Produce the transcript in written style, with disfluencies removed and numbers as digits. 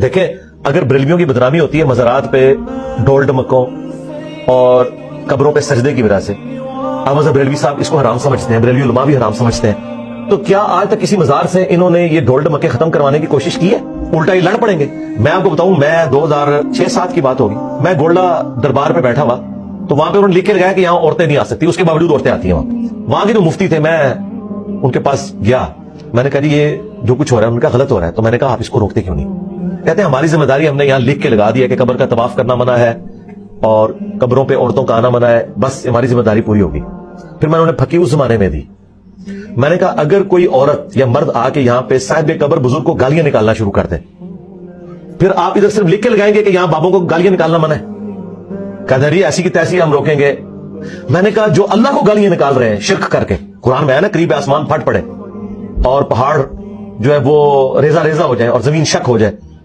دیکھیں اگر بریلویوں کی بدنامی ہوتی ہے مزارات پہ ڈول ڈمکوں اور قبروں پہ سجدے کی وجہ سے، اب مذہب بریلوی صاحب اس کو حرام سمجھتے ہیں، بریلوی علماء بھی حرام سمجھتے ہیں، تو کیا آج تک کسی مزار سے انہوں نے یہ ڈول ڈمکے ختم کروانے کی کوشش کی ہے؟ الٹا یہ لڑ پڑیں گے۔ میں آپ کو بتاؤں، میں 2006-7 کی بات ہوگی، میں گولڈا دربار پہ بیٹھا ہوا تو وہاں پہ انہوں نے لکھ کے لگایا کہ یہاں عورتیں نہیں آ سکتی، اس کے باوجود عورتیں آتی ہیں وہاں کے جو مفتی تھے، میں ان کے پاس گیا، میں نے کہا جی یہ جو کچھ ہو رہا ہے ان کا غلط ہو رہا ہے، تو میں نے کہا آپ اس کو روکتے کیوں نہیں؟ کہتے ہیں ہماری ذمہ داری، ہم نے یہاں لکھ کے لگا دیا کہ قبر کا طواف کرنا منع ہے اور قبروں پہ عورتوں کا آنا منع ہے، بس ہماری ذمہ داری پوری ہوگی۔ پھر میں نے انہیں پھکی اس زمانے میں دی، میں نے کہا اگر کوئی عورت یا مرد آ کے یہاں پہ صاحب قبر بزرگ کو گالیاں نکالنا شروع کر دیں، پھر آپ ادھر صرف لکھ کے لگائیں گے کہ یہاں بابوں کو گالیاں نکالنا منع ہے، کہتے ہیں ایسی کی تیسی ہم روکیں گے۔ میں نے کہا جو اللہ کو گالیاں نکال رہے ہیں شرک کر کے، قرآن میں ہے نا قریب آسمان پھٹ پڑے اور پہاڑ جو ہے وہ ریزہ ریزہ ہو جائے اور زمین شک ہو جائے،